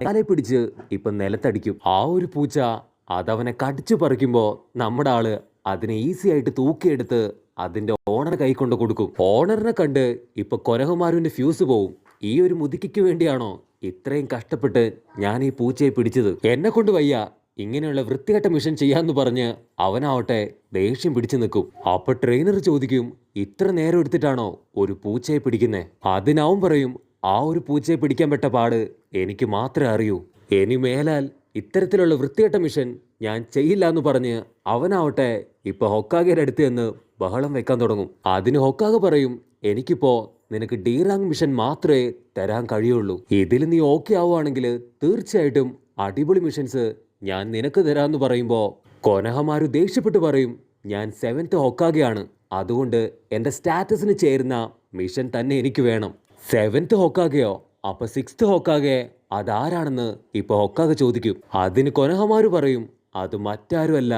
കാലെ പിടിച്ച് ഇപ്പൊ നിലത്തടിക്കും. ആ ഒരു പൂച്ച അതവനെ കടിച്ചു പറിക്കുമ്പോ നമ്മുടെ ആള് അതിനെ ഈസി ആയിട്ട് തൂക്കിയെടുത്ത് അതിന്റെ ഓണർ കൈ കൊണ്ട് കൊടുക്കും. ഓണറിനെ കണ്ട് ഇപ്പൊ കൊരഹമാരുവിന്റെ ഫ്യൂസ് പോവും. ഈ ഒരു മുതുക്കിക്ക് വേണ്ടിയാണോ ഇത്രയും കഷ്ടപ്പെട്ട് ഞാൻ ഈ പൂച്ചയെ പിടിച്ചത്? എന്നെ കൊണ്ട് വയ്യ ഇങ്ങനെയുള്ള വൃത്തികെട്ട മിഷൻ ചെയ്യാന്ന് പറഞ്ഞ് അവനാവട്ടെ ദേഷ്യം പിടിച്ചു നിൽക്കും. അപ്പൊ ട്രെയിനർ ചോദിക്കും, ഇത്ര നേരം എടുത്തിട്ടാണോ ഒരു പൂച്ചയെ പിടിക്കുന്നേ? അതിനാവും പറയും, ആ ഒരു പൂച്ചയെ പിടിക്കാൻ പെട്ട പാട് എനിക്ക് മാത്രമേ അറിയൂ. ഇനി മേലാൽ ഇത്തരത്തിലുള്ള വൃത്തികെട്ട മിഷൻ ഞാൻ ചെയ്യില്ല എന്ന് പറഞ്ഞ് അവനാവട്ടെ ഇപ്പൊ ഹൊക്കാഗയുടെ അടുത്ത് നിന്ന് ബഹളം വെക്കാൻ തുടങ്ങും. അതിന് ഹൊക്കാഗ പറയും, എനിക്കിപ്പോ നിനക്ക് ഡീറാങ് മിഷൻ മാത്രമേ തരാൻ കഴിയുള്ളൂ. ഇതിൽ നീ ഓക്കെ ആവുകയാണെങ്കിൽ തീർച്ചയായിട്ടും അടിപൊളി മിഷൻസ് ഞാൻ നിനക്ക് തരാമെന്ന് പറയുമ്പോ കൊനഹമാരു ദേഷ്യപ്പെട്ട് പറയും, ഞാൻ 7th ഹൊക്കാഗയാണ്, അതുകൊണ്ട് എന്റെ സ്റ്റാറ്റസിന് ചേരുന്ന മിഷൻ തന്നെ എനിക്ക് വേണം. 7th ഹൊക്കാഗയോ? അപ്പൊ 6th ഹൊക്കാഗെ അതാരാണെന്ന് ഇപ്പൊ ഹൊക്കാഗ ചോദിക്കും. അതിന് കൊനഹമാരു പറയും, അത് മറ്റാരുമല്ല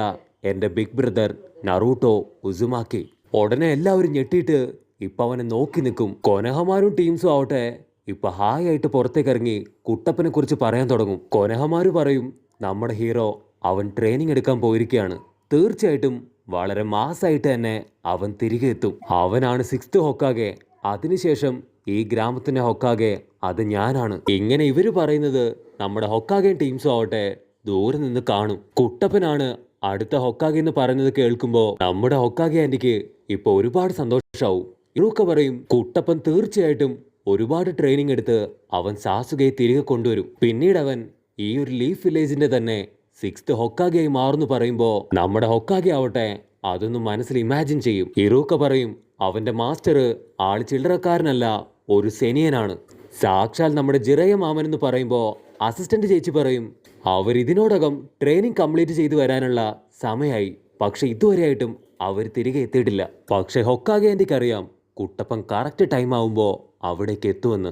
എന്റെ ബിഗ് ബ്രദർ നറൂട്ടോ ഉസുമാക്കി. ഉടനെ എല്ലാവരും ഞെട്ടിയിട്ട് ഇപ്പൊ അവനെ നോക്കി നിൽക്കും. കൊനഹമാരും ടീംസും ആവട്ടെ ഇപ്പൊ ഹായ് ആയിട്ട് പുറത്തേക്ക് ഇറങ്ങി കുട്ടപ്പനെ കുറിച്ച് പറയാൻ തുടങ്ങും. കൊനഹമാരു പറയും, നമ്മുടെ ഹീറോ അവൻ ട്രെയിനിങ് എടുക്കാൻ പോയിരിക്കുകയാണ്. തീർച്ചയായിട്ടും വളരെ മാസായിട്ട് തന്നെ അവൻ തിരികെ എത്തും. അവനാണ് 6th ഹൊക്കാഗെ. അതിനുശേഷം ഈ ഗ്രാമത്തിന്റെ ഹൊക്കാഗെ അത് ഞാനാണ്. ഇങ്ങനെ ഇവര് പറയുന്നത് നമ്മുടെ ഹൊക്കാഗയും ടീംസും ആവട്ടെ ദൂരെ നിന്ന് കാണും. കുട്ടപ്പനാണ് അടുത്ത ഹൊക്കാഗെ എന്ന് പറയുന്നത് കേൾക്കുമ്പോ നമ്മുടെ ഹൊക്കാഗെ ആന്റിക്ക് ഇപ്പൊ ഒരുപാട് സന്തോഷാവും. ഇറൂക്ക പറയും, കുട്ടപ്പൻ തീർച്ചയായിട്ടും ഒരുപാട് ട്രെയിനിങ് എടുത്ത് അവൻ സാസുകയെ തിരികെ കൊണ്ടുവരും. പിന്നീട് അവൻ ഈ ഒരു ലീഫ് വില്ലേജിന്റെ തന്നെ 6th ഹൊക്കാഗെയായി മാറുന്നു പറയുമ്പോ നമ്മുടെ ഹൊക്കാഗെ ആവട്ടെ അതൊന്നും മനസ്സിൽ ഇമാജിൻ ചെയ്യും. ഇറൂക്ക പറയും, അവന്റെ മാസ്റ്റർ ആള് ചില്ലറക്കാരനല്ല, ഒരു സെനിയനാണ്. സാക്ഷാൽ നമ്മുടെ ജിറയ മാമൻ എന്ന് പറയുമ്പോ അസിസ്റ്റന്റ് ചേച്ചി പറയും, അവർ ഇതിനോടകം ട്രെയിനിങ് കംപ്ലീറ്റ് ചെയ്തു വരാനുള്ള സമയമായി. പക്ഷെ ഇതുവരെയായിട്ടും അവർ തിരികെ എത്തിയിട്ടില്ല. പക്ഷെ ഹൊക്കാഗെ ആന്റിക്ക് അറിയാം കുട്ടപ്പൻ കറക്റ്റ് ടൈം ആവുമ്പോ അവിടേക്ക് എത്തുമെന്ന്.